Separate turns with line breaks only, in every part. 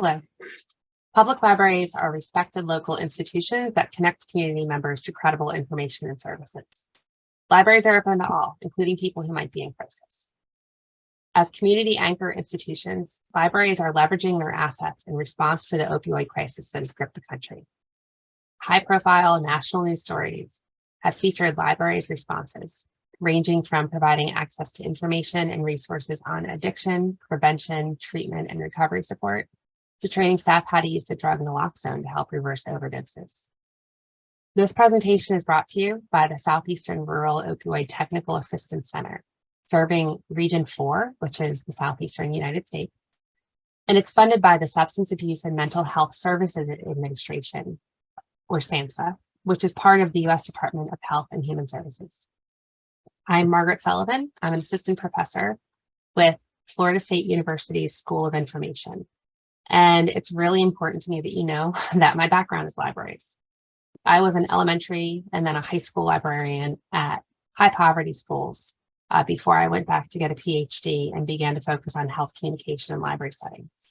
Hello. Public libraries are respected local institutions that connect community members to credible information and services. Libraries are open to all, including people who might be in crisis. As community anchor institutions, libraries are leveraging their assets in response to the opioid crisis that has gripped the country. High-profile national news stories have featured libraries' responses, ranging from providing access to information and resources on addiction, prevention, treatment, and recovery support, to training staff how to use the drug naloxone to help reverse overdoses. This presentation is brought to you by the Southeastern Rural Opioid Technical Assistance Center, serving Region 4, which is the Southeastern United States, and it's funded by the Substance Abuse and Mental Health Services Administration, or SAMHSA, which is part of the U.S. Department of Health and Human Services. I'm Margaret Sullivan. I'm an assistant professor with Florida State University's School of Information. And it's really important to me that you know that my background is libraries. I was an elementary and then a high school librarian at high poverty schools before I went back to get a PhD and began to focus on health communication and library settings.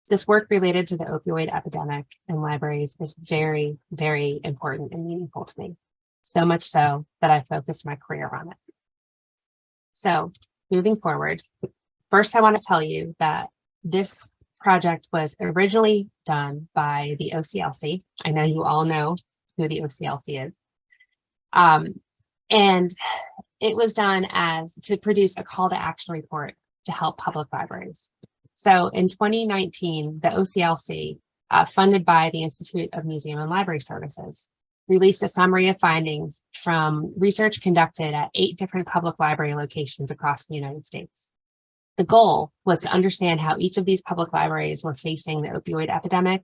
This work related to the opioid epidemic in libraries is very, very important and meaningful to me. So much so that I focused my career on it. So moving forward, first I want to tell you that this project was originally done by the OCLC. I know you all know who the OCLC is. And it was done to produce a call to action report to help public libraries. So in 2019, the OCLC, funded by the Institute of Museum and Library Services, released a summary of findings from research conducted at 8 different public library locations across the United States. The goal was to understand how each of these public libraries were facing the opioid epidemic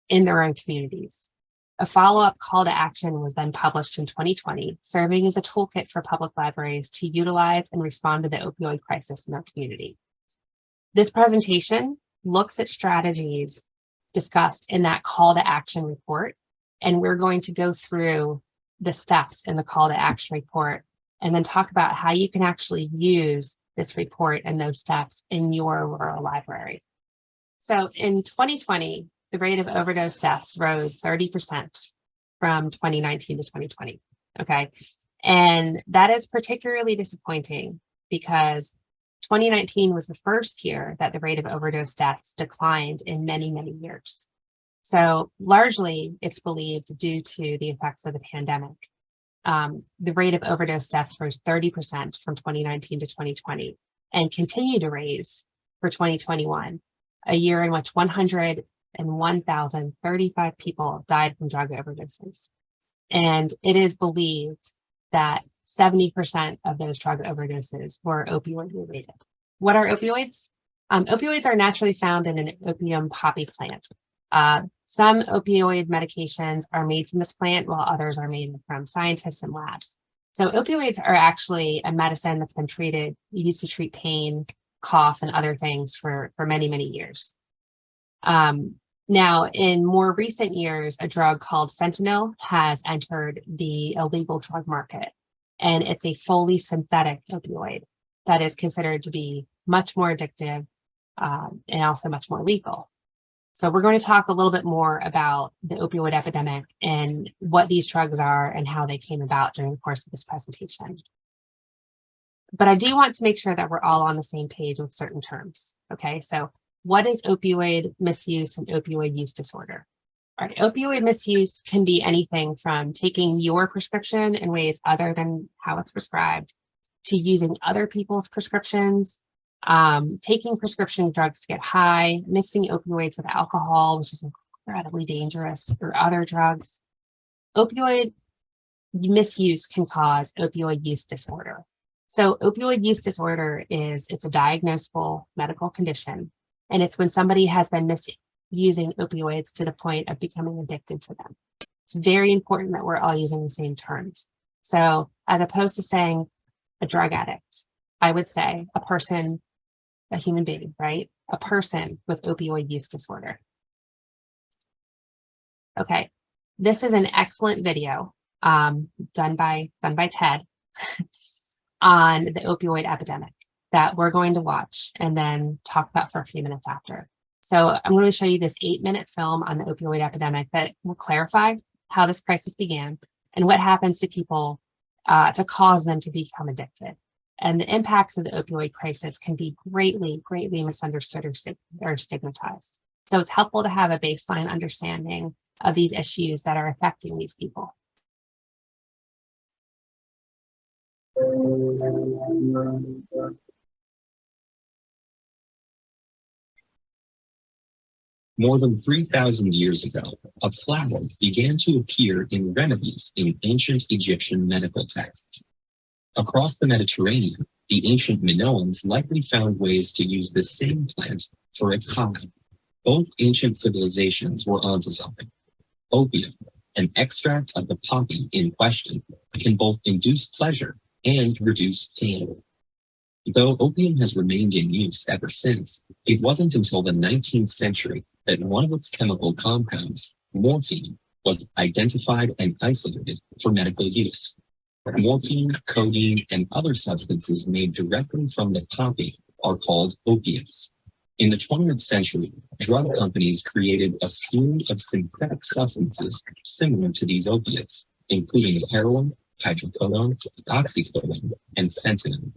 in their own communities. A follow-up call to action was then published in 2020, serving as a toolkit for public libraries to utilize and respond to the opioid crisis in their community. This presentation looks at strategies discussed in that call to action report, and we're going to go through the steps in the call to action report and then talk about how you can actually use this report and those steps in your rural library. So in 2020, the rate of overdose deaths rose 30% from 2019 to 2020, okay? And that is particularly disappointing because 2019 was the first year that the rate of overdose deaths declined in many, many years. So largely, it's believed due to the effects of the pandemic. The rate of overdose deaths rose 30% from 2019 to 2020 and continued to raise for 2021, a year in which 101,035 people died from drug overdoses. And it is believed that 70% of those drug overdoses were opioid related. What are opioids? Opioids are naturally found in an opium poppy plant. Some opioid medications are made from this plant, while others are made from scientists and labs. So opioids are actually a medicine that's been used to treat pain, cough, and other things for many, many years. Now, in more recent years, a drug called fentanyl has entered the illegal drug market, and it's a fully synthetic opioid that is considered to be much more addictive and also much more lethal. So we're going to talk a little bit more about the opioid epidemic and what these drugs are and how they came about during the course of this presentation. But I do want to make sure that we're all on the same page with certain terms. Okay, so what is opioid misuse and opioid use disorder? All right, opioid misuse can be anything from taking your prescription in ways other than how it's prescribed, to using other people's prescriptions, taking prescription drugs to get high, mixing opioids with alcohol, which is incredibly dangerous, or other drugs. Opioid misuse can cause opioid use disorder. So opioid use disorder it's a diagnosable medical condition, and it's when somebody has been misusing opioids to the point of becoming addicted to them. It's very important that we're all using the same terms. So as opposed to saying a drug addict, I would say a person, a human being, right? A person with opioid use disorder. Okay, this is an excellent video done by TED on the opioid epidemic that we're going to watch and then talk about for a few minutes after. So I'm going to show you this 8-minute film on the opioid epidemic that will clarify how this crisis began and what happens to people to cause them to become addicted. And the impacts of the opioid crisis can be greatly, greatly misunderstood or stigmatized. So it's helpful to have a baseline understanding of these issues that are affecting these people.
More than 3,000 years ago, a flower began to appear in remedies in ancient Egyptian medical texts. Across the Mediterranean, the ancient Minoans likely found ways to use the same plant for its high. Both ancient civilizations were onto something. Opium, an extract of the poppy in question, can both induce pleasure and reduce pain. Though opium has remained in use ever since, it wasn't until the 19th century that one of its chemical compounds, morphine, was identified and isolated for medical use. Morphine, codeine, and other substances made directly from the poppy are called opiates. In the 20th century, drug companies created a slew of synthetic substances similar to these opiates, including heroin, hydrocodone, oxycodone, and fentanyl.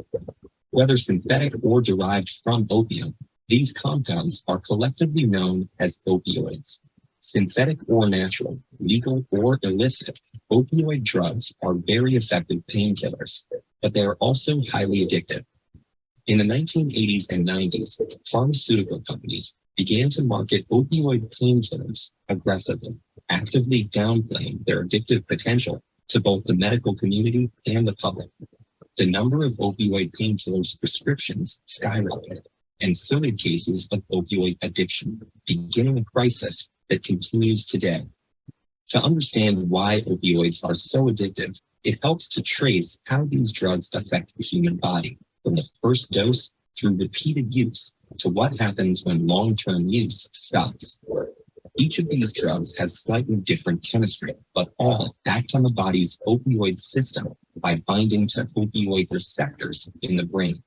Whether synthetic or derived from opium, these compounds are collectively known as opioids. Synthetic or natural, legal or illicit, opioid drugs are very effective painkillers, but they are also highly addictive. In the 1980s and 90s, pharmaceutical companies began to market opioid painkillers aggressively, actively downplaying their addictive potential to both the medical community and the public. The number of opioid painkillers prescriptions skyrocketed, and so did cases of opioid addiction, beginning a crisis that continues today. To understand why opioids are so addictive, it helps to trace how these drugs affect the human body, from the first dose through repeated use to what happens when long-term use stops. Each of these drugs has slightly different chemistry, but all act on the body's opioid system by binding to opioid receptors in the brain.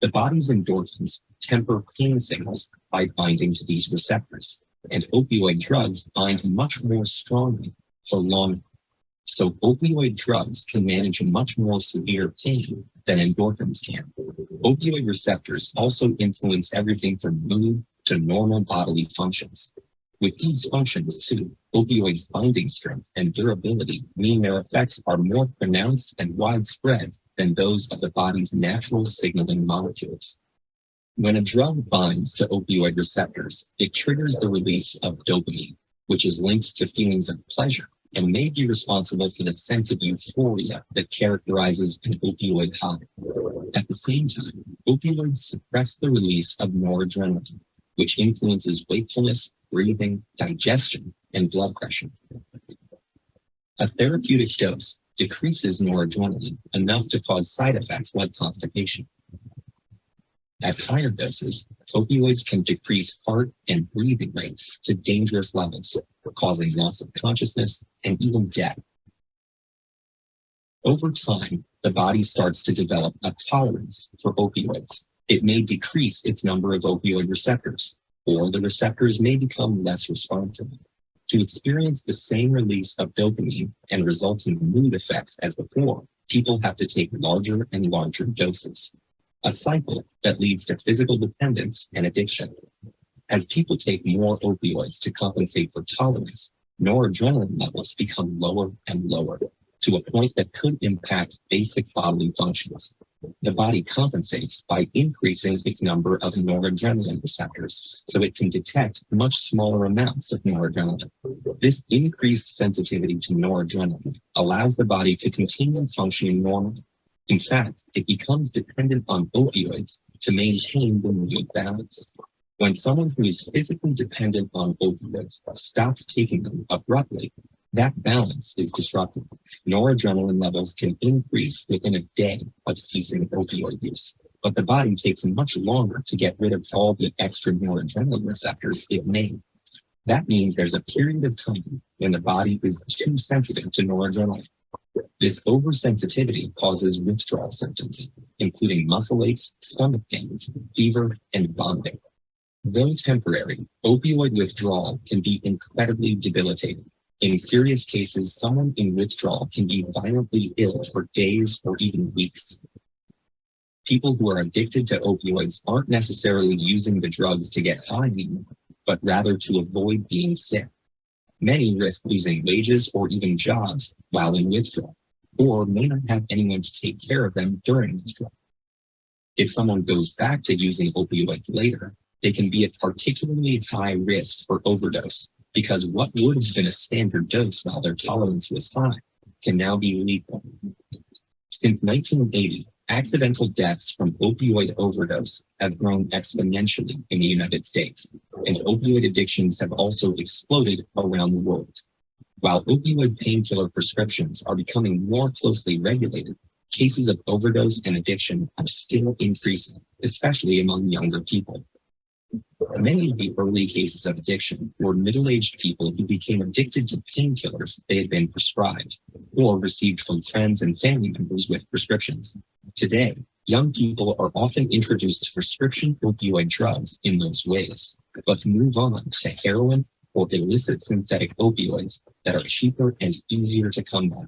The body's endorphins temper pain signals by binding to these receptors, and opioid drugs bind much more strongly for long. So opioid drugs can manage much more severe pain than endorphins can. Opioid receptors also influence everything from mood to normal bodily functions. With these functions too, opioids' binding strength and durability mean their effects are more pronounced and widespread than those of the body's natural signaling molecules. When a drug binds to opioid receptors, it triggers the release of dopamine, which is linked to feelings of pleasure and may be responsible for the sense of euphoria that characterizes an opioid high. At the same time, opioids suppress the release of noradrenaline, which influences wakefulness, breathing, digestion, and blood pressure. A therapeutic dose decreases noradrenaline enough to cause side effects like constipation. At higher doses, opioids can decrease heart and breathing rates to dangerous levels, causing loss of consciousness and even death. Over time, the body starts to develop a tolerance for opioids. It may decrease its number of opioid receptors, or the receptors may become less responsive. To experience the same release of dopamine and resulting mood effects as before, people have to take larger and larger doses. A cycle that leads to physical dependence and addiction. As people take more opioids to compensate for tolerance, noradrenaline levels become lower and lower, to a point that could impact basic bodily functions. The body compensates by increasing its number of noradrenaline receptors so it can detect much smaller amounts of noradrenaline. This increased sensitivity to noradrenaline allows the body to continue functioning normally. In fact, it becomes dependent on opioids to maintain the mood balance. When someone who is physically dependent on opioids stops taking them abruptly, that balance is disrupted. Noradrenaline levels can increase within a day of ceasing opioid use, but the body takes much longer to get rid of all the extra noradrenaline receptors it made. That means there's a period of time when the body is too sensitive to noradrenaline. This oversensitivity causes withdrawal symptoms, including muscle aches, stomach pains, fever, and vomiting. Though temporary, opioid withdrawal can be incredibly debilitating. In serious cases, someone in withdrawal can be violently ill for days or even weeks. People who are addicted to opioids aren't necessarily using the drugs to get high anymore, but rather to avoid being sick. Many risk losing wages or even jobs while in withdrawal, or may not have anyone to take care of them during withdrawal. If someone goes back to using opioid later, they can be at particularly high risk for overdose because what would have been a standard dose while their tolerance was high can now be lethal. Since 1980, accidental deaths from opioid overdose have grown exponentially in the United States, and opioid addictions have also exploded around the world. While opioid painkiller prescriptions are becoming more closely regulated, cases of overdose and addiction are still increasing, especially among younger people. Many of the early cases of addiction were middle-aged people who became addicted to painkillers they had been prescribed or received from friends and family members with prescriptions. Today, young people are often introduced to prescription opioid drugs in those ways, but move on to heroin or illicit synthetic opioids that are cheaper and easier to come by.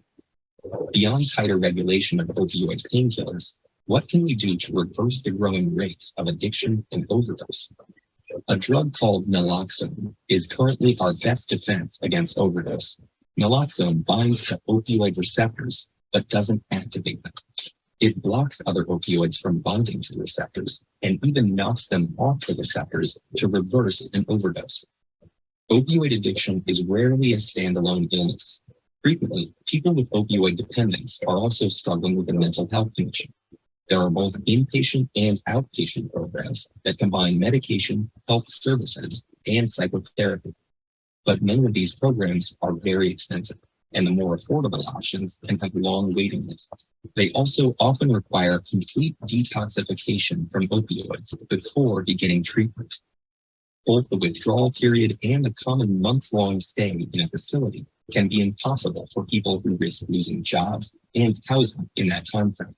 Beyond tighter regulation of opioid painkillers, what can we do to reverse the growing rates of addiction and overdose? A drug called naloxone is currently our best defense against overdose. Naloxone binds to opioid receptors, but doesn't activate them. It blocks other opioids from binding to the receptors and even knocks them off the receptors to reverse an overdose. Opioid addiction is rarely a standalone illness. Frequently, people with opioid dependence are also struggling with a mental health condition. There are both inpatient and outpatient programs that combine medication, health services, and psychotherapy. But many of these programs are very expensive, and the more affordable options can have long waiting lists. They also often require complete detoxification from opioids before beginning treatment. Both the withdrawal period and the common months-long stay in a facility can be impossible for people who risk losing jobs and housing in that time frame.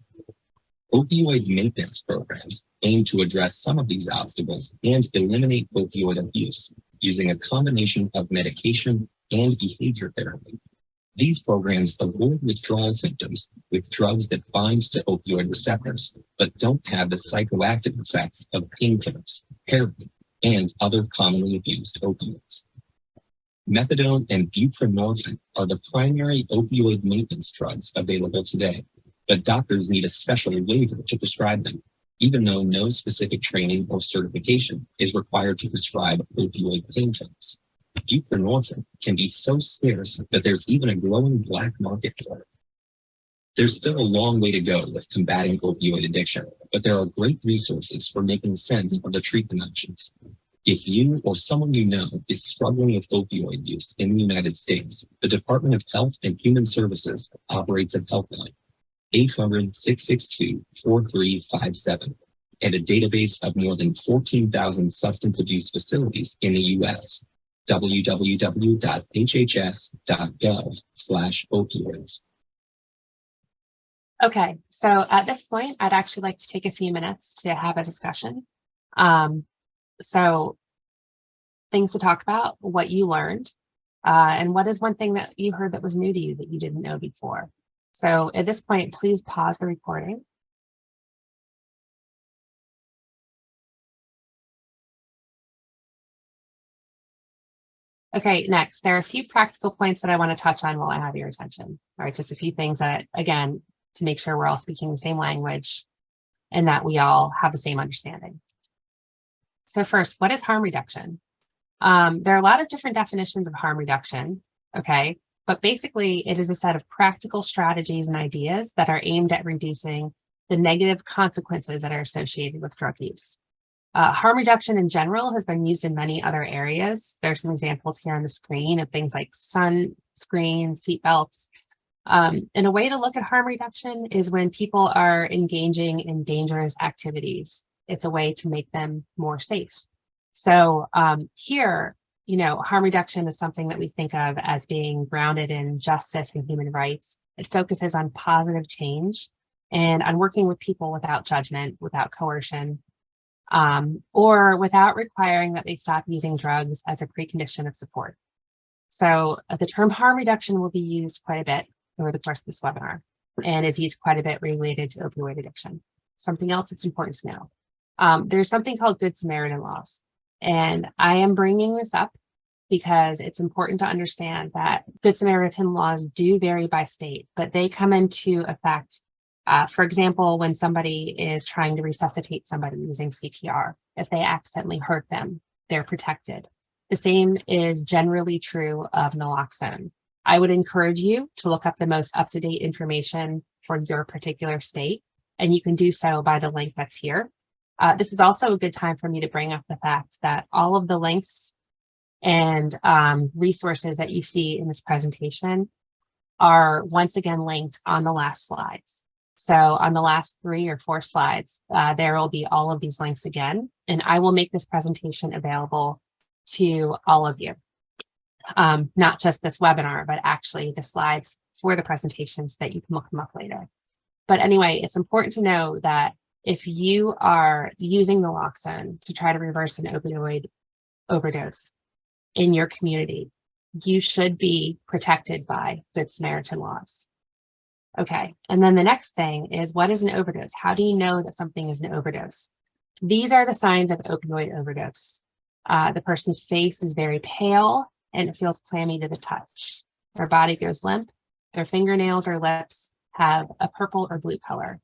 Opioid maintenance programs aim to address some of these obstacles and eliminate opioid abuse using a combination of medication and behavior therapy. These programs avoid withdrawal symptoms with drugs that bind to opioid receptors, but don't have the psychoactive effects of painkillers, heroin, and other commonly abused opioids. Methadone and buprenorphine are the primary opioid maintenance drugs available today, but doctors need a special waiver to prescribe them, even though no specific training or certification is required to prescribe opioid painkillers. Buprenorphine can be so scarce that there's even a growing black market for it. There's still a long way to go with combating opioid addiction, but there are great resources for making sense of the treatment options. If you or someone you know is struggling with opioid use in the United States, the Department of Health and Human Services operates a helpline, 800-662-4357, and a database of more than 14,000 substance abuse facilities in the U.S., www.hhs.gov/opioids.
Okay, so at this point, I'd actually like to take a few minutes to have a discussion. So things to talk about, what you learned, and what is one thing that you heard that was new to you that you didn't know before. So at this point, please pause the recording. Okay, next, there are a few practical points that I want to touch on while I have your attention. All right, just a few things that, again, to make sure we're all speaking the same language and that we all have the same understanding. So first, what is harm reduction? There are a lot of different definitions of harm reduction, okay? But basically, it is a set of practical strategies and ideas that are aimed at reducing the negative consequences that are associated with drug use. Harm reduction in general has been used in many other areas. There are some examples here on the screen of things like sunscreen, seat belts. And a way to look at harm reduction is when people are engaging in dangerous activities. It's a way to make them more safe. So here, you know, harm reduction is something that we think of as being grounded in justice and human rights. It focuses on positive change and on working with people without judgment, without coercion. or without requiring that they stop using drugs as a precondition of support. So the term harm reduction will be used quite a bit over the course of this webinar and is used quite a bit related to opioid addiction. Something else that's important to know. There's something called Good Samaritan laws. And I am bringing this up because it's important to understand that Good Samaritan laws do vary by state, but they come into effect. For example, when somebody is trying to resuscitate somebody using CPR, if they accidentally hurt them, they're protected. The same is generally true of naloxone. I would encourage you to look up the most up-to-date information for your particular state, and you can do so by the link that's here. This is also a good time for me to bring up the fact that all of the links and resources that you see in this presentation are once again linked on the last slides. So on the last 3 or 4 slides, there will be all of these links again, and I will make this presentation available to all of you. Not just this webinar, but actually the slides for the presentations that you can look them up later. But anyway, it's important to know that if you are using naloxone to try to reverse an opioid overdose in your community, you should be protected by Good Samaritan laws. Okay, and then the next thing is, what is an overdose? How do you know that something is an overdose? These are the signs of opioid overdose. The person's face is very pale and it feels clammy to the touch. Their body goes limp. Their fingernails or lips have a purple or blue color.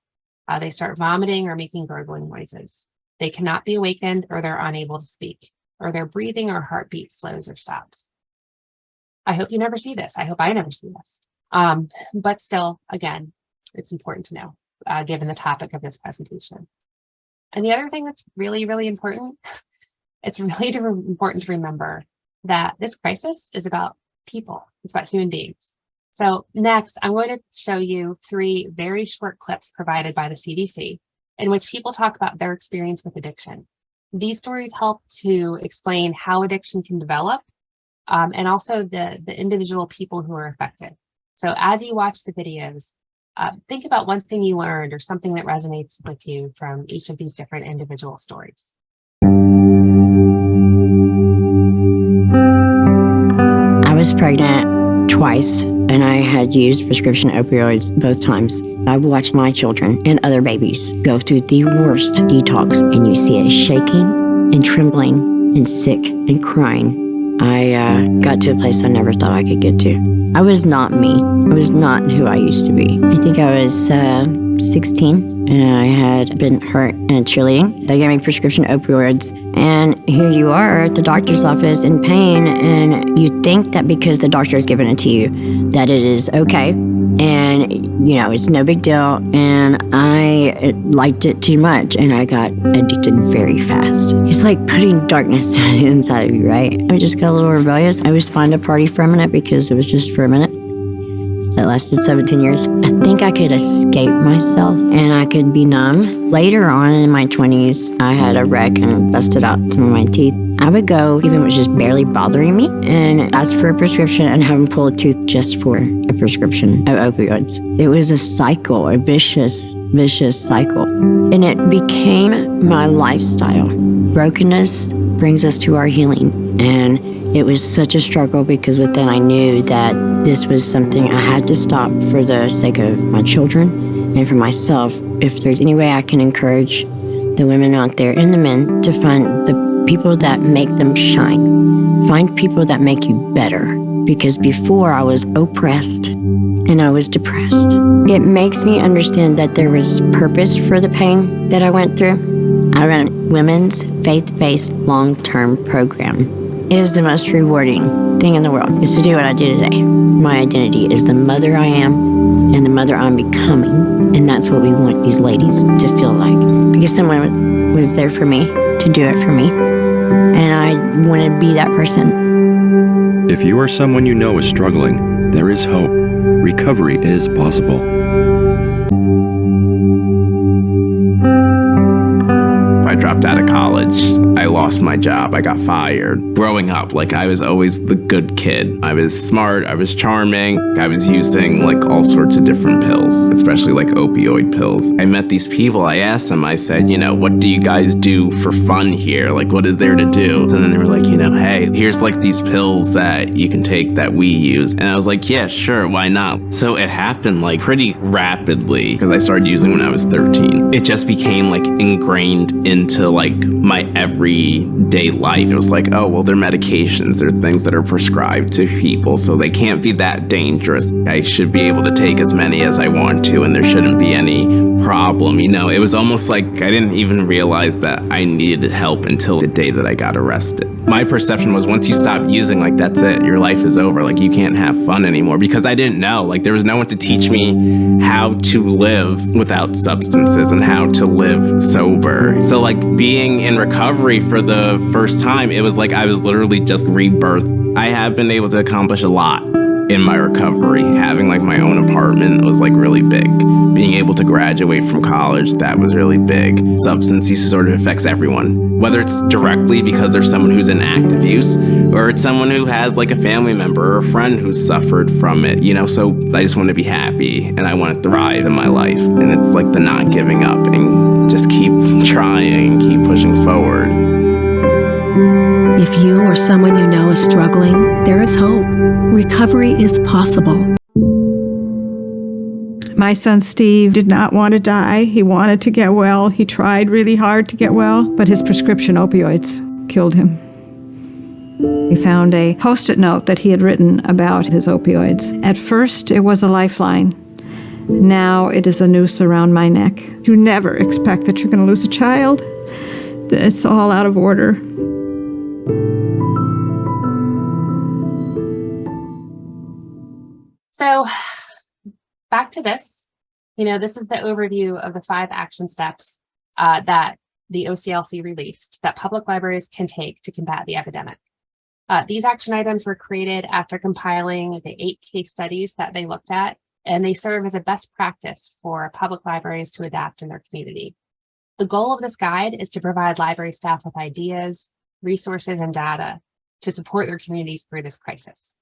They start vomiting or making gurgling noises. They cannot be awakened, or they're unable to speak, or their breathing or heartbeat slows or stops. I hope you never see this. I hope I never see this. But still, again, it's important to know, given the topic of this presentation. And the other thing that's really, really important, it's really important to remember that this crisis is about people. It's about human beings. So next, I'm going to show you 3 very short clips provided by the CDC in which people talk about their experience with addiction. These stories help to explain how addiction can develop, and also the individual people who are affected. So as you watch the videos, think about one thing you learned or something that resonates with you from each of these different individual stories.
I was pregnant twice, and I had used prescription opioids both times. I've watched my children and other babies go through the worst detox, and you see it shaking and trembling and sick and crying. I got to a place I never thought I could get to. I was not me. I was not who I used to be. I think I was 16, and I had been hurt in cheerleading. They gave me prescription opioids, and here you are at the doctor's office in pain, and you think that because the doctor has given it to you, that it is okay, and it's no big deal. And I liked it too much, and I got addicted very fast. It's like putting darkness inside of you, right? I just got a little rebellious. I was fine to party for a minute because it was just for a minute. It lasted 17 years. I think I could escape myself and I could be numb. Later on in my 20s, I had a wreck and busted out some of my teeth. I would go, even if it was just barely bothering me, and ask for a prescription and have them pull a tooth just for a prescription of opioids. It was a cycle, a vicious cycle. And it became my lifestyle. Brokenness brings us to our healing. And it was such a struggle because within I knew that this was something I had to stop for the sake of my children and for myself. If there's any way I can encourage the women out there and the men to find the people that make them shine, find people that make you better. Because before I was oppressed and I was depressed. It makes me understand that there was purpose for the pain that I went through. I run women's faith-based long-term program. It is the most rewarding thing in the world, is to do what I do today. My identity is the mother I am and the mother I'm becoming. And that's what we want these ladies to feel like. Because someone was there for me, to do it for me. And I want to be that person.
If you are someone you know is struggling, there is hope. Recovery is possible.
I dropped out of college. I lost my job. I got fired. Growing up, like, I was always the good kid. I was smart. I was charming. I was using like all sorts of different pills, especially like opioid pills. I met these people. I asked them, I said, you know, what do you guys do for fun here? Like, what is there to do? And then they were like, you know, hey, here's like these pills that you can take that we use. And I was like, yeah, sure, why not? So it happened like pretty rapidly because I started using when I was 13. It just became like ingrained into like my everyday life. It was like, oh, well, they're medications. They're things that are prescribed to people, so they can't be that dangerous. I should be able to take as many as I want to, and there shouldn't be any problem. You know, it was almost like I didn't even realize that I needed help until the day that I got arrested. My perception was once you stop using, like, that's it, your life is over. Like, you can't have fun anymore, because I didn't know. Like, there was no one to teach me how to live without substances and how to live sober. So, like, being in recovery for the first time, it was like I was literally just rebirthed. I have been able to accomplish a lot in my recovery. Having like my own apartment was like really big. Being able to graduate from college, that was really big. Substance use sort of affects everyone, whether it's directly because there's someone who's in active use, or it's someone who has like a family member or a friend who's suffered from it, you know. So I just want to be happy and I want to thrive in my life. And it's like the not giving up and just keep trying, keep pushing forward.
If you or someone you know is struggling, there is hope. Recovery is possible.
My son Steve did not want to die. He wanted to get well. He tried really hard to get well, but his prescription opioids killed him. He found a Post-it note that he had written about his opioids. At first, it was a lifeline. Now it is a noose around my neck. You never expect that you're going to lose a child. It's all out of order.
So back to this, this is the overview of the 5 action steps that the OCLC released that public libraries can take to combat the epidemic. These action items were created after compiling the 8 case studies that they looked at, and they serve as a best practice for public libraries to adapt in their community. The goal of this guide is to provide library staff with ideas, resources, and data to support their communities through this crisis.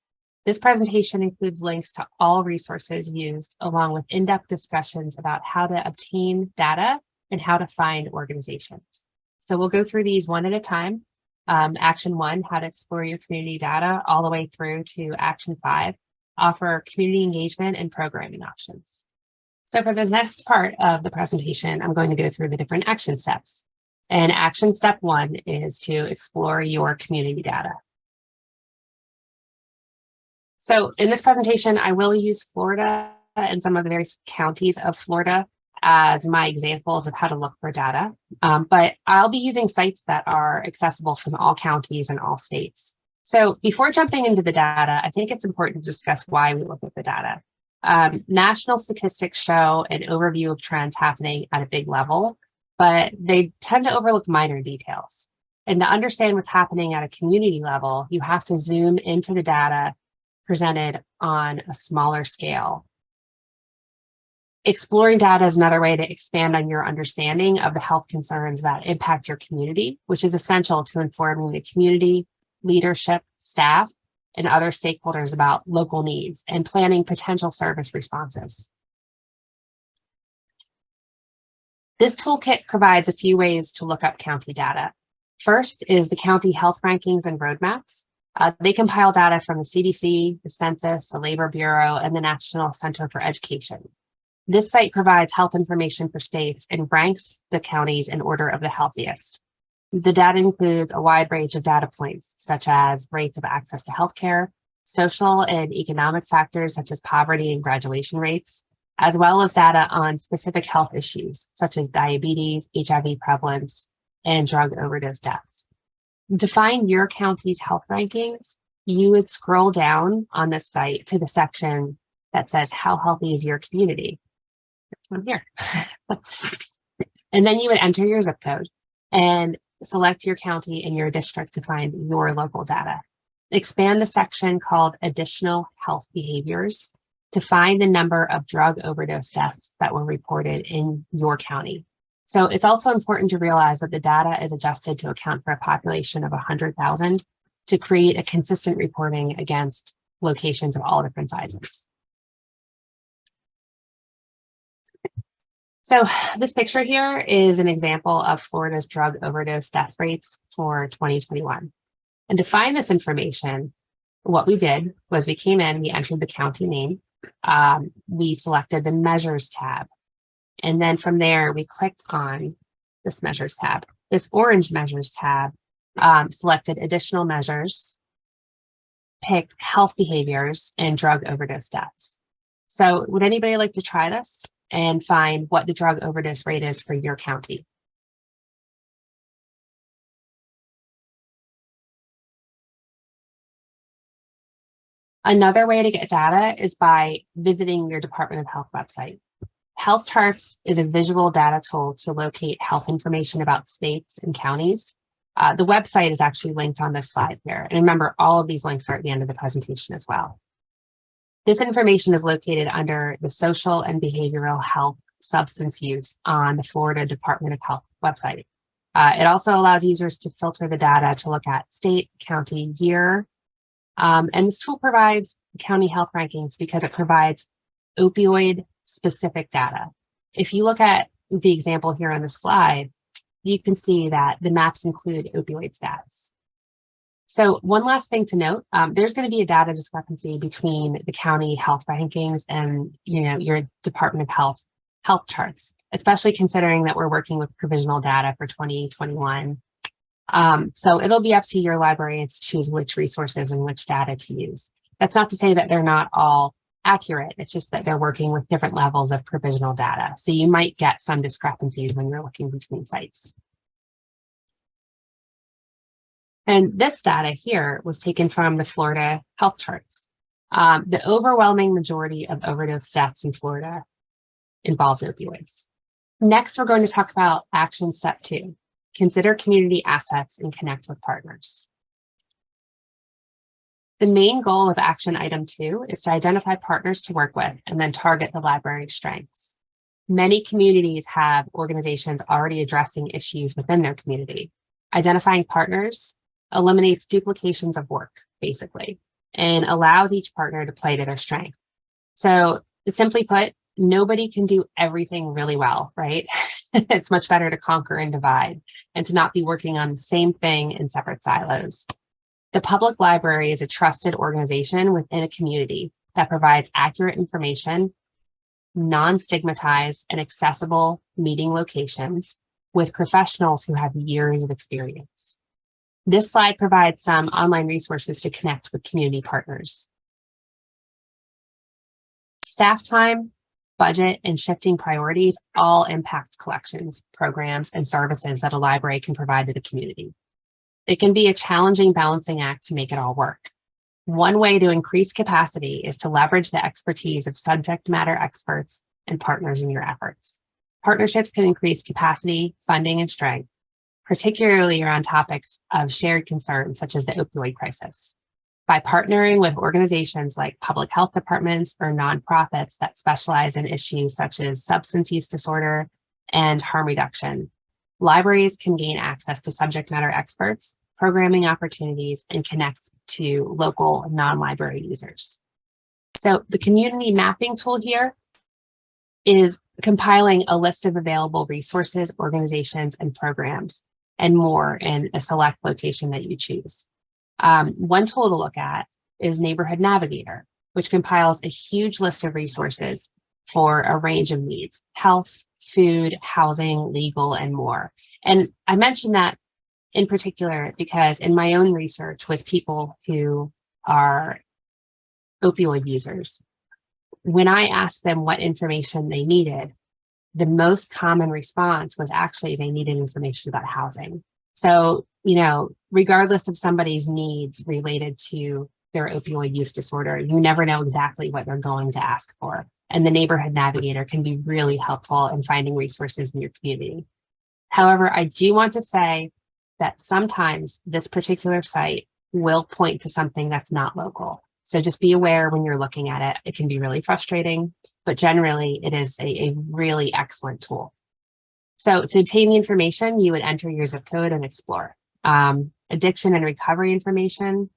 This presentation includes links to all resources used, along with in-depth discussions about how to obtain data and how to find organizations. So we'll go through these one at a time. Action 1, how to explore your community data, all the way through to Action 5, offer community engagement and programming options. So for the next part of the presentation, I'm going to go through the different action steps. And action step 1 is to explore your community data. So in this presentation, I will use Florida and some of the various counties of Florida as my examples of how to look for data, but I'll be using sites that are accessible from all counties and all states. So before jumping into the data, I think it's important to discuss why we look at the data. National statistics show an overview of trends happening at a big level, but they tend to overlook minor details. And to understand what's happening at a community level, you have to zoom into the data presented on a smaller scale. Exploring data is another way to expand on your understanding of the health concerns that impact your community, which is essential to informing the community, leadership, staff, and other stakeholders about local needs and planning potential service responses. This toolkit provides a few ways to look up county data. First is the county health rankings and roadmaps. They compile data from the CDC, the Census, the Labor Bureau, and the National Center for Education. This site provides health information for states and ranks the counties in order of the healthiest. The data includes a wide range of data points, such as rates of access to healthcare, social and economic factors such as poverty and graduation rates, as well as data on specific health issues, such as diabetes, HIV prevalence, and drug overdose deaths. To find your county's health rankings, you would scroll down on this site to the section that says, how healthy is your community? This one here. And then you would enter your zip code and select your county and your district to find your local data. Expand the section called additional health behaviors to find the number of drug overdose deaths that were reported in your county. So it's also important to realize that the data is adjusted to account for a population of 100,000 to create a consistent reporting against locations of all different sizes. So this picture here is an example of Florida's drug overdose death rates for 2021. And to find this information, what we did was we came in, we entered the county name, we selected the measures tab, and then from there we clicked on this measures tab. This orange measures tab selected additional measures, picked health behaviors, and drug overdose deaths. So would anybody like to try this and find what the drug overdose rate is for your county? Another way to get data is by visiting your Department of Health website. Health Charts is a visual data tool to locate health information about states and counties. The website is actually linked on this slide here. And remember, all of these links are at the end of the presentation as well. This information is located under the Social and Behavioral Health Substance Use on the Florida Department of Health website. It also allows users to filter the data to look at state, county, year. And this tool provides county health rankings because it provides opioid specific data. If you look at the example here on the slide, you can see that the maps include opioid stats. So one last thing to note, there's going to be a data discrepancy between the county health rankings and your Department of health charts, especially considering that we're working with provisional data for 2021. So it'll be up to your librarians to choose which resources and which data to use. That's not to say that they're not all accurate. It's just that they're working with different levels of provisional data. So you might get some discrepancies when you're looking between sites. And this data here was taken from the Florida health charts. The overwhelming majority of overdose deaths in Florida involved opioids. Next, we're going to talk about action step 2. Consider community assets and connect with partners. The main goal of action item 2 is to identify partners to work with and then target the library's strengths. Many communities have organizations already addressing issues within their community. Identifying partners eliminates duplications of work, basically, and allows each partner to play to their strength. So simply put, nobody can do everything really well, right? It's much better to conquer and divide and to not be working on the same thing in separate silos. The public library is a trusted organization within a community that provides accurate information, non-stigmatized and accessible meeting locations with professionals who have years of experience. This slide provides some online resources to connect with community partners. Staff time, budget, and shifting priorities all impact collections, programs, and services that a library can provide to the community. It can be a challenging balancing act to make it all work. One way to increase capacity is to leverage the expertise of subject matter experts and partners in your efforts. Partnerships can increase capacity, funding, and strength, particularly around topics of shared concerns such as the opioid crisis. By partnering with organizations like public health departments or nonprofits that specialize in issues such as substance use disorder and harm reduction, libraries can gain access to subject matter experts, programming opportunities, and connect to local non-library users. So the community mapping tool here is compiling a list of available resources, organizations, and programs, and more in a select location that you choose. One tool to look at is Neighborhood Navigator, which compiles a huge list of resources for a range of needs: health, food, housing, legal, and more. And I mentioned that in particular because in my own research with people who are opioid users, when I asked them what information they needed, the most common response was actually they needed information about housing. So, regardless of somebody's needs related to their opioid use disorder, you never know exactly what they're going to ask for. And the Neighborhood Navigator can be really helpful in finding resources in your community. However, I do want to say that sometimes this particular site will point to something that's not local. So just be aware when you're looking at it. It can be really frustrating, but generally it is a really excellent tool. So to obtain the information, you would enter your zip code and explore. Addiction and recovery information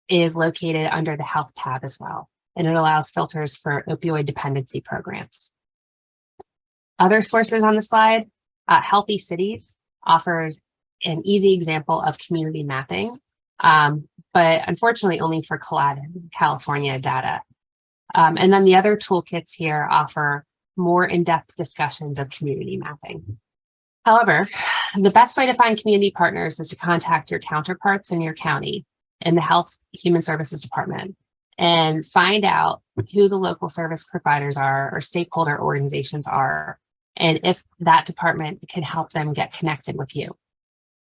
is located under the health tab as well, and it allows filters for opioid dependency programs. Other sources on the slide, Healthy Cities offers an easy example of community mapping, but unfortunately only for California data. And then the other toolkits here offer more in-depth discussions of community mapping. However, the best way to find community partners is to contact your counterparts in your county in the Health Human Services Department and find out who the local service providers are or stakeholder organizations are, and if that department can help them get connected with you.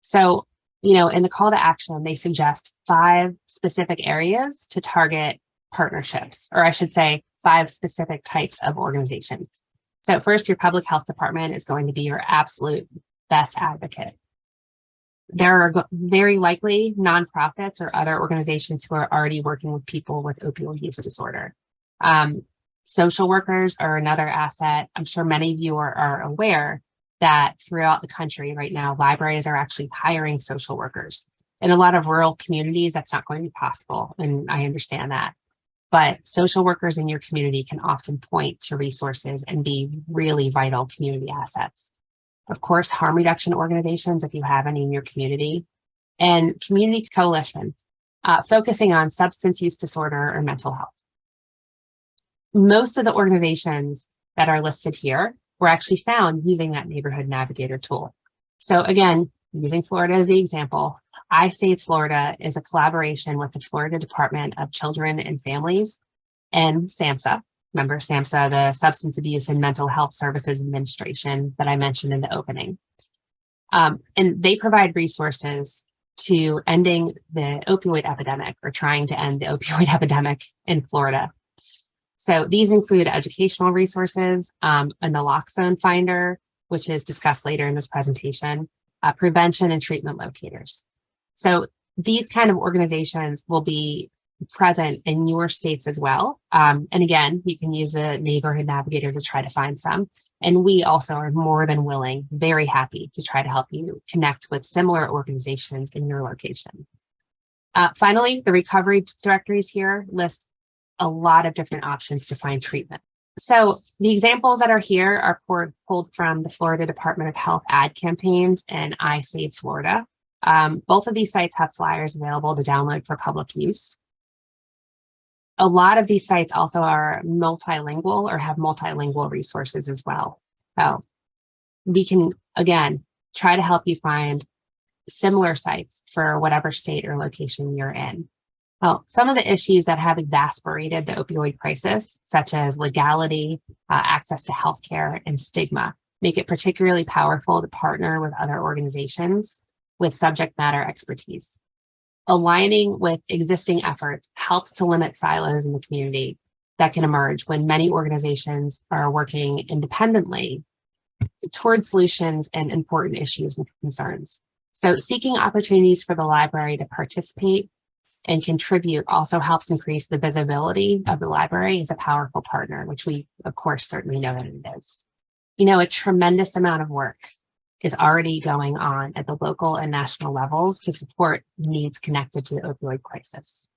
So, in the call to action, they suggest 5 specific areas to target partnerships, or I should say 5 specific types of organizations. So first, your public health department is going to be your absolute best advocate. There are very likely nonprofits or other organizations who are already working with people with opioid use disorder. Social workers are another asset. I'm sure many of you are aware that throughout the country right now, libraries are actually hiring social workers. In a lot of rural communities, that's not going to be possible, and I understand that. But social workers in your community can often point to resources and be really vital community assets. Of course, harm reduction organizations, if you have any in your community, and community coalitions, focusing on substance use disorder or mental health. Most of the organizations that are listed here were actually found using that Neighborhood Navigator tool. So again, using Florida as the example, I Save Florida is a collaboration with the Florida Department of Children and Families and SAMHSA. Remember SAMHSA, the Substance Abuse and Mental Health Services Administration that I mentioned in the opening. And they provide resources to ending the opioid epidemic, or trying to end the opioid epidemic in Florida. So these include educational resources, a naloxone finder, which is discussed later in this presentation, prevention and treatment locators. So these kind of organizations will be present in your states as well. And again, you can use the Neighborhood Navigator to try to find some. And we also are more than willing, very happy to try to help you connect with similar organizations in your location. Finally, the recovery directories here list a lot of different options to find treatment. So the examples that are here are pulled from the Florida Department of Health ad campaigns and I Save Florida. Both of these sites have flyers available to download for public use. A lot of these sites also are multilingual or have multilingual resources as well. So we can, again, try to help you find similar sites for whatever state or location you're in. Well, some of the issues that have exacerbated the opioid crisis, such as legality, access to healthcare, and stigma, make it particularly powerful to partner with other organizations with subject matter expertise. Aligning with existing efforts helps to limit silos in the community that can emerge when many organizations are working independently towards solutions and important issues and concerns. So seeking opportunities for the library to participate and contribute also helps increase the visibility of the library as a powerful partner, which we, of course, certainly know that it is. A tremendous amount of work is already going on at the local and national levels to support needs connected to the opioid crisis.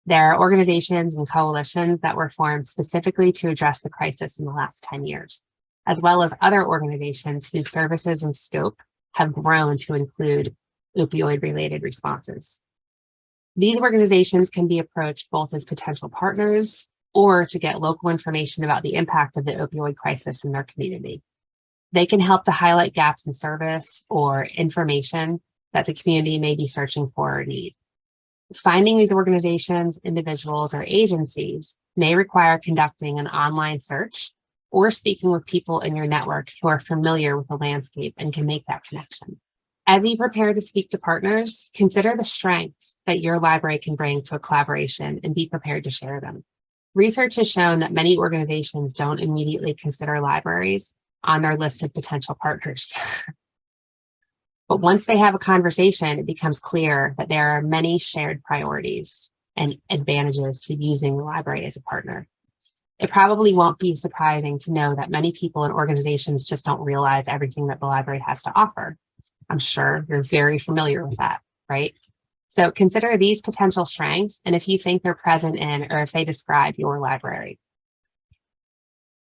There are organizations and coalitions that were formed specifically to address the crisis in the last 10 years, as well as other organizations whose services and scope have grown to include opioid-related responses. These organizations can be approached both as potential partners or to get local information about the impact of the opioid crisis in their community. They can help to highlight gaps in service or information that the community may be searching for or need. Finding these organizations, individuals, or agencies may require conducting an online search or speaking with people in your network who are familiar with the landscape and can make that connection. As you prepare to speak to partners, consider the strengths that your library can bring to a collaboration and be prepared to share them. Research has shown that many organizations don't immediately consider libraries on their list of potential partners. But once they have a conversation, it becomes clear that there are many shared priorities and advantages to using the library as a partner. It probably won't be surprising to know that many people and organizations just don't realize everything that the library has to offer. I'm sure you're very familiar with that, right? So consider these potential strengths and if you think they're present in or if they describe your library.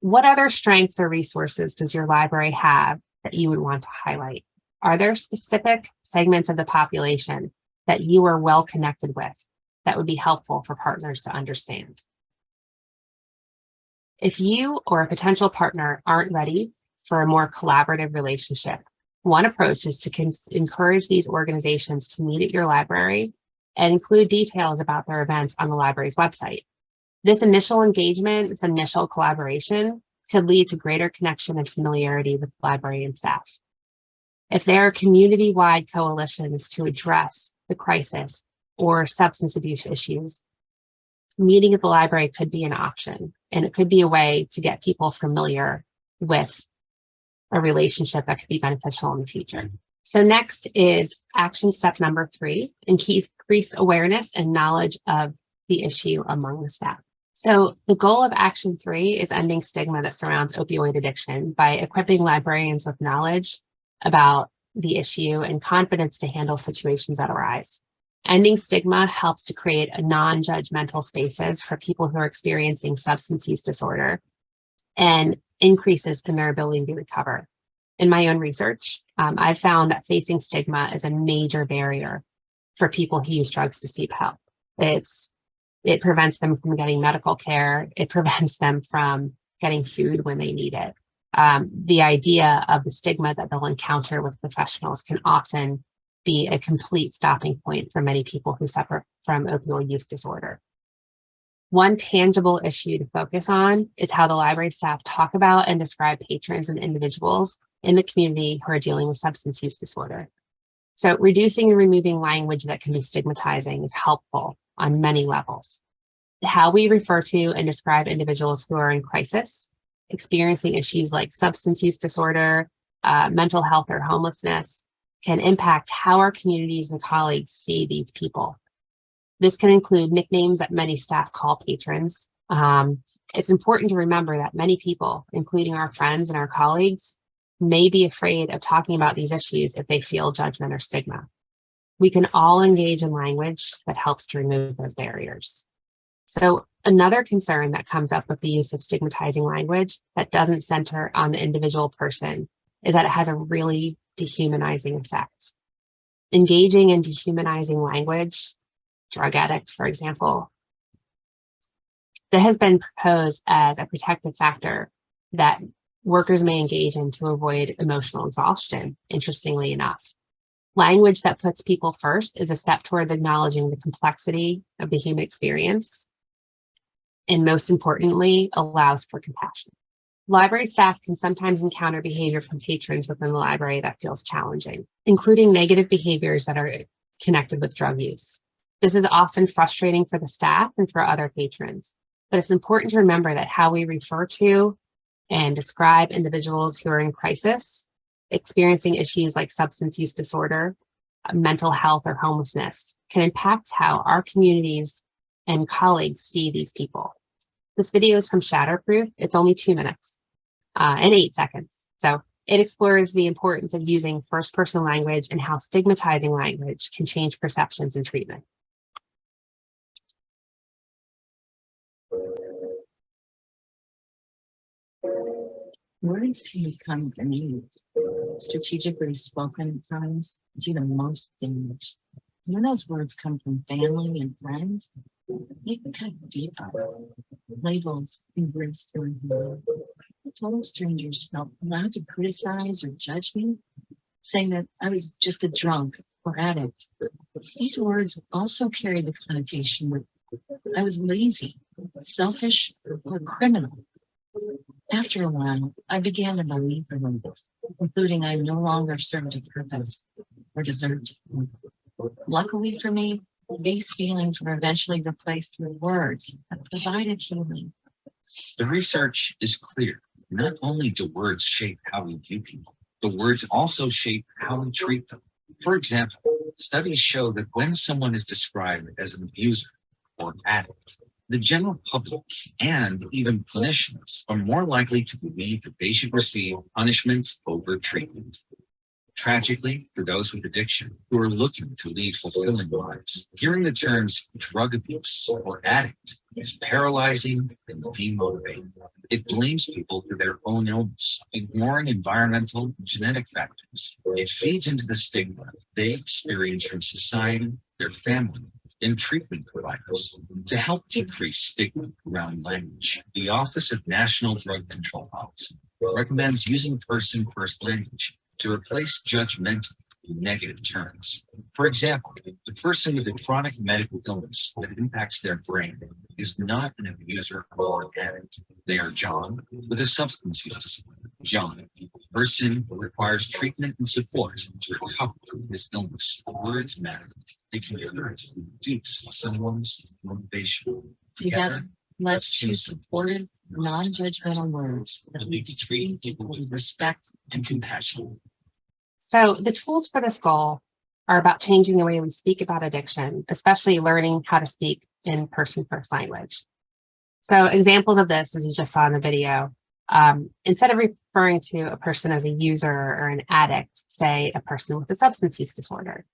What other strengths or resources does your library have that you would want to highlight? Are there specific segments of the population that you are well connected with that would be helpful for partners to understand? If you or a potential partner aren't ready for a more collaborative relationship, one approach is to encourage these organizations to meet at your library and include details about their events on the library's website. This initial engagement, this initial collaboration could lead to greater connection and familiarity with the library and staff. If there are community-wide coalitions to address the crisis or substance abuse issues, meeting at the library could be an option, and it could be a way to get people familiar with a relationship that could be beneficial in the future. So next is action step number 3, increase awareness and knowledge of the issue among the staff. So the goal of action 3 is ending stigma that surrounds opioid addiction by equipping librarians with knowledge about the issue and confidence to handle situations that arise. Ending stigma helps to create a non-judgmental spaces for people who are experiencing substance use disorder and increases in their ability to recover. In my own research, I've found that facing stigma is a major barrier for people who use drugs to seek help. It prevents them from getting medical care. It prevents them from getting food when they need it. The idea of the stigma that they'll encounter with professionals can often be a complete stopping point for many people who suffer from opioid use disorder. One tangible issue to focus on is how the library staff talk about and describe patrons and individuals in the community who are dealing with substance use disorder. So reducing and removing language that can be stigmatizing is helpful on many levels. How we refer to and describe individuals who are in crisis, experiencing issues like substance use disorder, mental health, or homelessness can impact how our communities and colleagues see these people. This can include nicknames that many staff call patrons. It's important to remember that many people, including our friends and our colleagues, may be afraid of talking about these issues if they feel judgment or stigma. We can all engage in language that helps to remove those barriers. So another concern that comes up with the use of stigmatizing language that doesn't center on the individual person is that it has a really dehumanizing effect. Engaging in dehumanizing language, drug addict, for example, that has been proposed as a protective factor that workers may engage in to avoid emotional exhaustion, interestingly enough. Language that puts people first is a step towards acknowledging the complexity of the human experience, and most importantly, allows for compassion. Library staff can sometimes encounter behavior from patrons within the library that feels challenging, including negative behaviors that are connected with drug use. This is often frustrating for the staff and for other patrons, but it's important to remember that how we refer to and describe individuals who are in crisis, experiencing issues like substance use disorder, mental health, or homelessness can impact how our communities and colleagues see these people. This video is from Shatterproof. It's only 2 minutes and 8 seconds. So it explores the importance of using first-person language and how stigmatizing language can change perceptions and treatment.
Words can become grenades, strategically spoken at times, do the most damage. When those words come from family and friends, they can cut deeper. Labels embraced through here. Total strangers felt allowed to criticize or judge me, saying that I was just a drunk or addict. These words also carried the connotation that I was lazy, selfish, or criminal. After a while, I began to believe the labels, including I no longer served a purpose or deserved it. Luckily for me, these feelings were eventually replaced with words that provided healing.
The research is clear. Not only do words shape how we view people, the words also shape how we treat them. For example, studies show that when someone is described as an abuser or addict, The general public and even clinicians are more likely to believe that they should receive punishment over treatment. Tragically, for those with addiction who are looking to lead fulfilling lives, hearing the terms drug abuse or addict is paralyzing and demotivating. It blames people for their own illness, ignoring environmental and genetic factors. It feeds into the stigma they experience from society, their family, and treatment providers. To help decrease stigma around language, the Office of National Drug Control Policy recommends using person-first language to replace judgmental in negative terms. For example, the person with a chronic medical illness that impacts their brain is not an abuser or an addict. They are John with a substance use disorder. John, a person who requires treatment and support to recover from his illness. Words matter. They can hurt to reduce someone's motivation.
Together, let's choose supportive, non-judgmental words that lead to treating people with respect and compassion.
So the tools for this goal are about changing the way we speak about addiction, especially learning how to speak in person-first language. So examples of this, as you just saw in the video, instead of referring to a person as a user or an addict, say a person with a substance use disorder.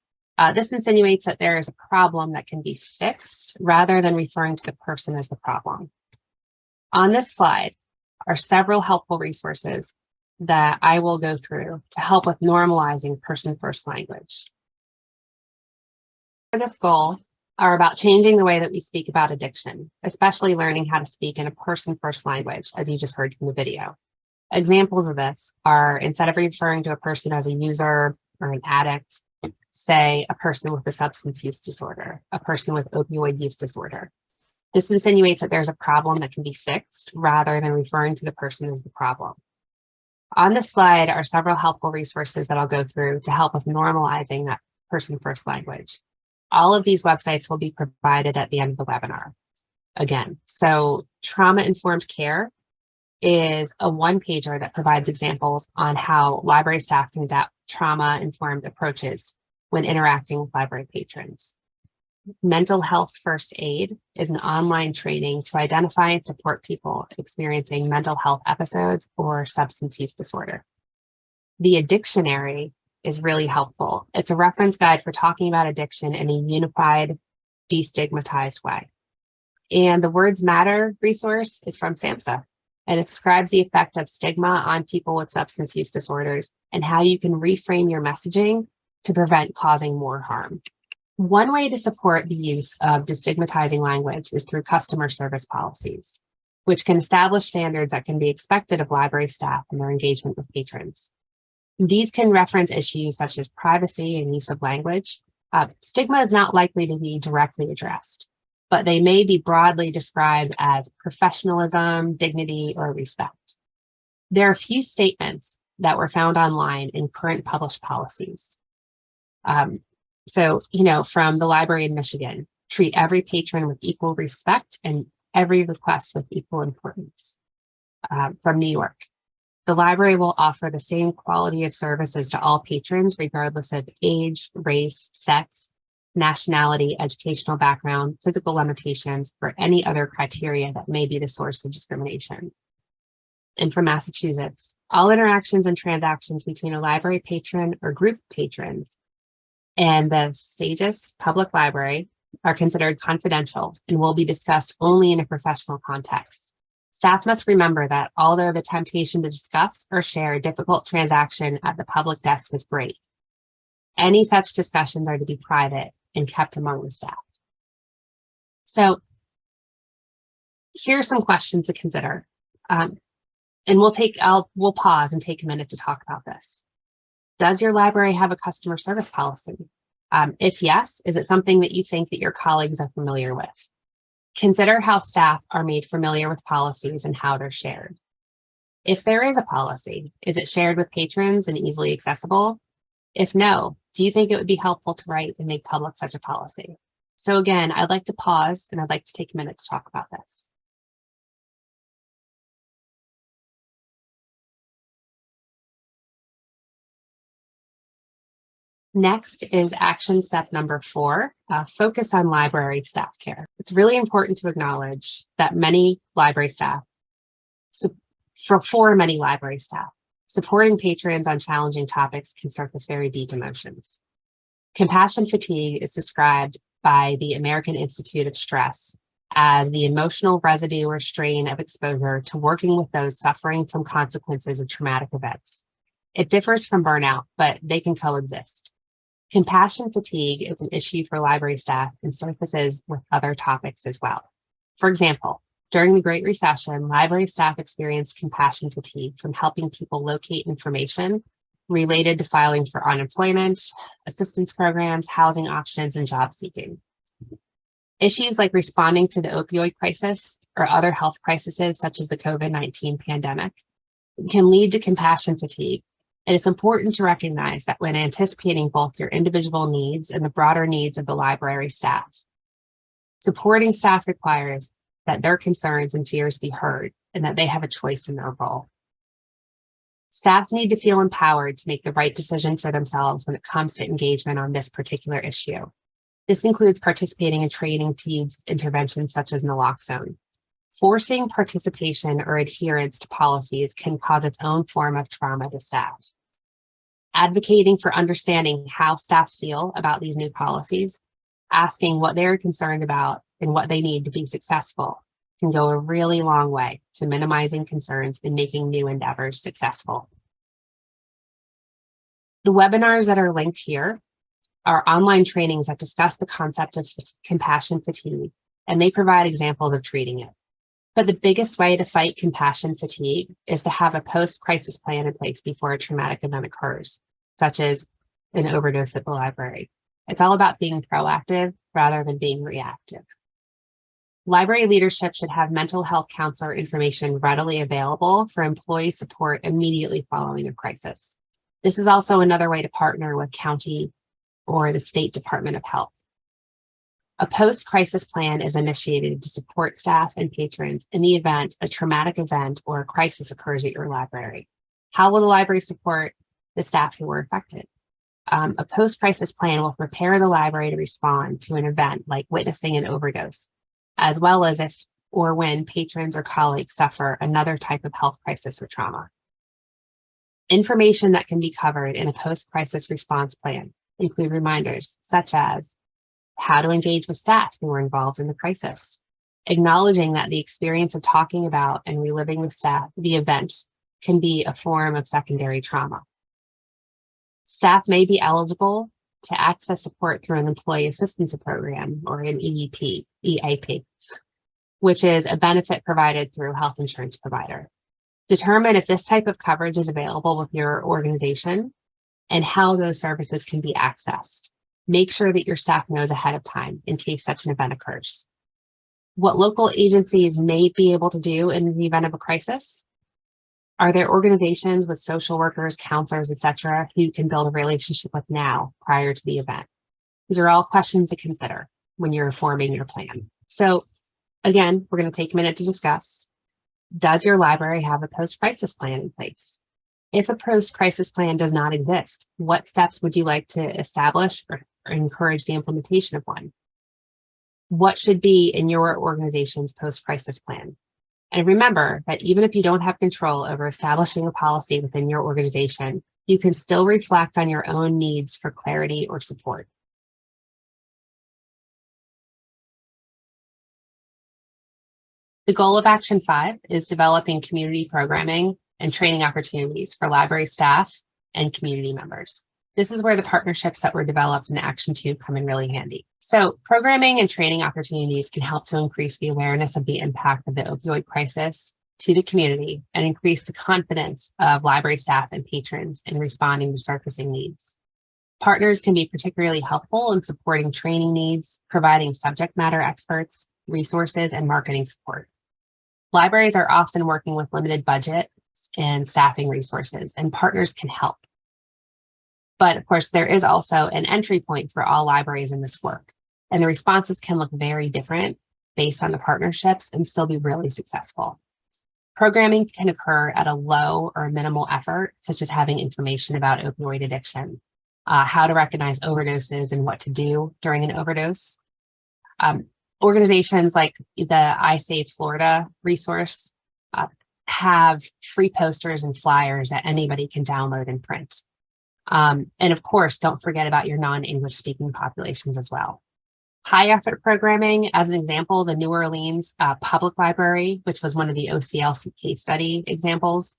This insinuates that there is a problem that can be fixed rather than referring to the person as the problem. On this slide are several helpful resources that I will go through to help with normalizing person-first language. For this goal are about changing the way that we speak about addiction, especially learning how to speak in a person-first language, as you just heard from the video. Examples of this are, instead of referring to a person as a user or an addict, say a person with a substance use disorder, a person with opioid use disorder. This insinuates that there's a problem that can be fixed rather than referring to the person as the problem. On this slide are several helpful resources that I'll go through to help with normalizing that person-first language. All of these websites will be provided at the end of the webinar. Again, so Trauma-Informed Care is a one-pager that provides examples on how library staff can adapt trauma-informed approaches when interacting with library patrons. Mental Health First Aid is an online training to identify and support people experiencing mental health episodes or substance use disorder. The Addictionary is really helpful. It's a reference guide for talking about addiction in a unified, destigmatized way. And the Words Matter resource is from SAMHSA, and it describes the effect of stigma on people with substance use disorders and how you can reframe your messaging to prevent causing more harm. One way to support the use of destigmatizing language is through customer service policies, which can establish standards that can be expected of library staff in their engagement with patrons. These can reference issues such as privacy and use of language. Stigma is not likely to be directly addressed, but they may be broadly described as professionalism, dignity, or respect. There are a few statements that were found online in current published policies. So, from the library in Michigan, treat every patron with equal respect and every request with equal importance. From New York, the library will offer the same quality of services to all patrons, regardless of age, race, sex, nationality, educational background, physical limitations, or any other criteria that may be the source of discrimination. And from Massachusetts, all interactions and transactions between a library patron or group of patrons and the SAGES Public Library are considered confidential and will be discussed only in a professional context. Staff must remember that although the temptation to discuss or share a difficult transaction at the public desk is great, any such discussions are to be private and kept among the staff. So here are some questions to consider. And we'll pause and take a minute to talk about this. Does your library have a customer service policy? If yes, is it something that you think that your colleagues are familiar with? Consider how staff are made familiar with policies and how they're shared. If there is a policy, is it shared with patrons and easily accessible? If no, do you think it would be helpful to write and make public such a policy? So again, I'd like to pause and I'd like to take a minute to talk about this. Next is action step number 4, focus on library staff care. It's really important to acknowledge that many library staff, for many library staff, supporting patrons on challenging topics can surface very deep emotions. Compassion fatigue is described by the American Institute of Stress as the emotional residue or strain of exposure to working with those suffering from consequences of traumatic events. It differs from burnout, but they can coexist. Compassion fatigue is an issue for library staff and surfaces with other topics as well. For example, during the Great Recession, library staff experienced compassion fatigue from helping people locate information related to filing for unemployment, assistance programs, housing options, and job seeking. Issues like responding to the opioid crisis or other health crises such as the COVID-19 pandemic can lead to compassion fatigue. And it's important to recognize that when anticipating both your individual needs and the broader needs of the library staff, supporting staff requires that their concerns and fears be heard and that they have a choice in their role. Staff need to feel empowered to make the right decision for themselves when it comes to engagement on this particular issue. This includes participating in training to use interventions such as naloxone. Forcing participation or adherence to policies can cause its own form of trauma to staff. Advocating for understanding how staff feel about these new policies, asking what they're concerned about and what they need to be successful can go a really long way to minimizing concerns and making new endeavors successful. The webinars that are linked here are online trainings that discuss the concept of compassion fatigue, and they provide examples of treating it. But the biggest way to fight compassion fatigue is to have a post-crisis plan in place before a traumatic event occurs, such as an overdose at the library. It's all about being proactive rather than being reactive. Library leadership should have mental health counselor information readily available for employee support immediately following a crisis. This is also another way to partner with county or the State Department of Health. A post-crisis plan is initiated to support staff and patrons in the event a traumatic event or a crisis occurs at your library. How will the library support the staff who were affected? A post-crisis plan will prepare the library to respond to an event like witnessing an overdose, as well as if or when patrons or colleagues suffer another type of health crisis or trauma. Information that can be covered in a post-crisis response plan include reminders such as how to engage with staff who were involved in the crisis, acknowledging that the experience of talking about and reliving the event can be a form of secondary trauma. Staff may be eligible to access support through an employee assistance program or an EAP, which is a benefit provided through a health insurance provider. Determine if this type of coverage is available with your organization and how those services can be accessed. Make sure that your staff knows ahead of time in case such an event occurs. What local agencies may be able to do in the event of a crisis? Are there organizations with social workers, counselors, etc., who you can build a relationship with now prior to the event? These are all questions to consider when you're forming your plan. So again, we're going to take a minute to discuss, does your library have a post-crisis plan in place? If a post-crisis plan does not exist, what steps would you like to establish or encourage the implementation of one? What should be in your organization's post-crisis plan? And remember that even if you don't have control over establishing a policy within your organization, you can still reflect on your own needs for clarity or support. The goal of Action 5 is developing community programming and training opportunities for library staff and community members. This is where the partnerships that were developed in Action 2 come in really handy. So programming and training opportunities can help to increase the awareness of the impact of the opioid crisis to the community and increase the confidence of library staff and patrons in responding to surfacing needs. Partners can be particularly helpful in supporting training needs, providing subject matter experts, resources, and marketing support. Libraries are often working with limited budgets and staffing resources, and partners can help. But of course, there is also an entry point for all libraries in this work, and the responses can look very different based on the partnerships and still be really successful. Programming can occur at a low or minimal effort, such as having information about opioid addiction. how to recognize overdoses and what to do during an overdose. Organizations like the I Save Florida resource have free posters and flyers that anybody can download and print. And of course, don't forget about your non-English speaking populations as well. High effort programming, as an example, the New Orleans Public Library, which was one of the OCLC case study examples,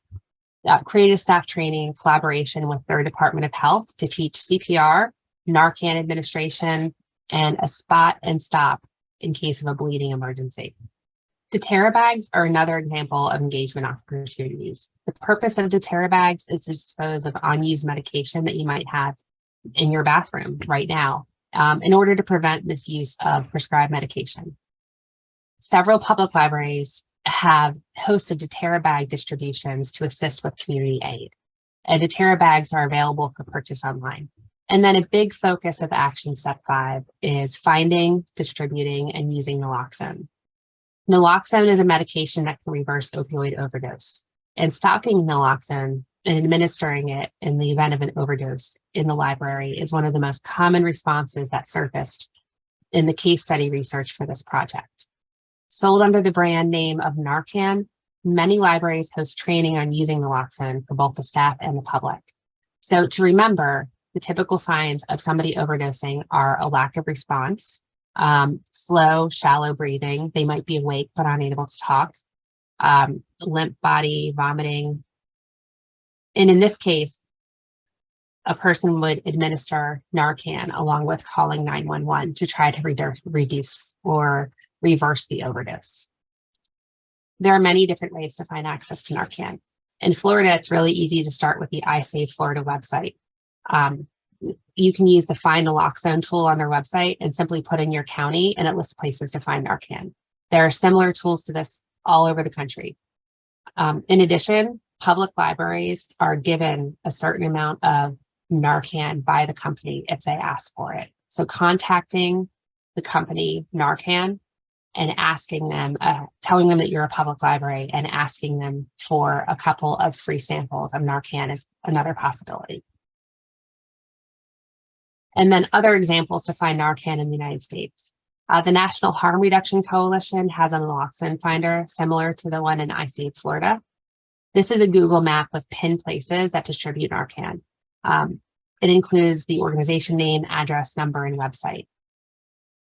created staff training in collaboration with their Department of Health to teach CPR, Narcan administration, and a spot and stop in case of a bleeding emergency. Deterra bags are another example of engagement opportunities. The purpose of Deterra bags is to dispose of unused medication that you might have in your bathroom right now in order to prevent misuse of prescribed medication. Several public libraries have hosted Deterra bag distributions to assist with community aid. And Deterra bags are available for purchase online. And then a big focus of action step 5 is finding, distributing, and using naloxone. Naloxone is a medication that can reverse opioid overdose. And stocking naloxone and administering it in the event of an overdose in the library is one of the most common responses that surfaced in the case study research for this project. Sold under the brand name of Narcan, many libraries host training on using naloxone for both the staff and the public. So to remember, the typical signs of somebody overdosing are a lack of response, slow, shallow breathing. They might be awake but unable to talk, limp body, vomiting. And in this case, a person would administer Narcan along with calling 911 to try to reduce or reverse the overdose. There are many different ways to find access to Narcan. In Florida, it's really easy to start with the I Save Florida website. You can use the Find Naloxone tool on their website and simply put in your county and it lists places to find Narcan. There are similar tools to this all over the country. In addition, public libraries are given a certain amount of Narcan by the company if they ask for it. So contacting the company Narcan and asking them, telling them that you're a public library and asking them for a couple of free samples of Narcan is another possibility. And then other examples to find Narcan in the United States. The National Harm Reduction Coalition has a naloxone finder similar to the one in I Save Florida. This is a Google map with pinned places that distribute Narcan. It includes the organization name, address, number, and website.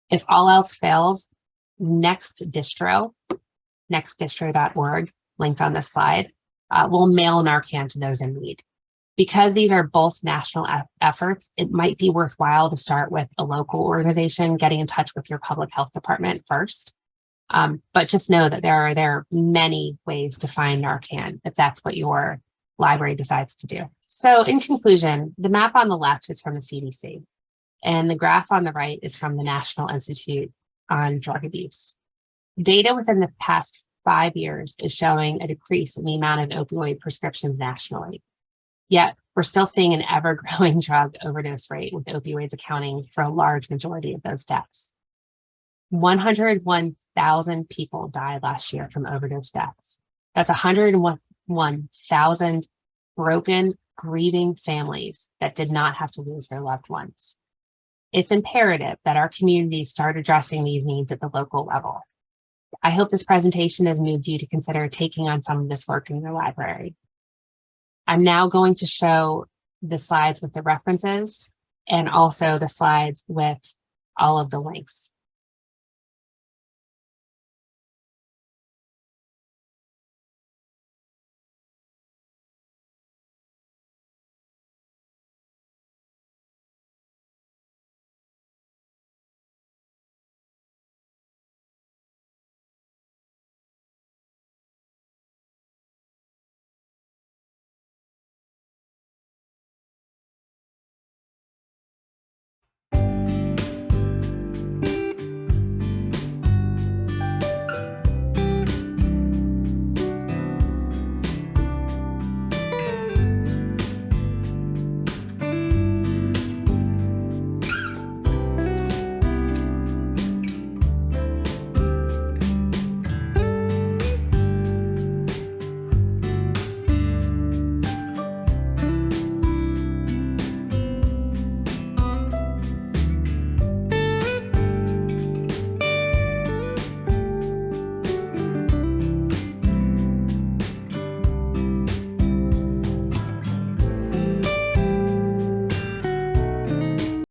If all else fails, nextdistro.org, linked on this slide, will mail Narcan to those in need. Because these are both national efforts, it might be worthwhile to start with a local organization, getting in touch with your public health department first. But just know that there are many ways to find Narcan if that's what your library decides to do. So in conclusion, the map on the left is from the CDC and the graph on the right is from the National Institute on Drug Abuse. Data within the past 5 years is showing a decrease in the amount of opioid prescriptions nationally. Yet we're still seeing an ever-growing drug overdose rate, with opioids accounting for a large majority of those deaths. 101,000 people died last year from overdose deaths. That's 101,000 broken, grieving families that did not have to lose their loved ones. It's imperative that our communities start addressing these needs at the local level. I hope this presentation has moved you to consider taking on some of this work in your library. I'm now going to show the slides with the references and also the slides with all of the links.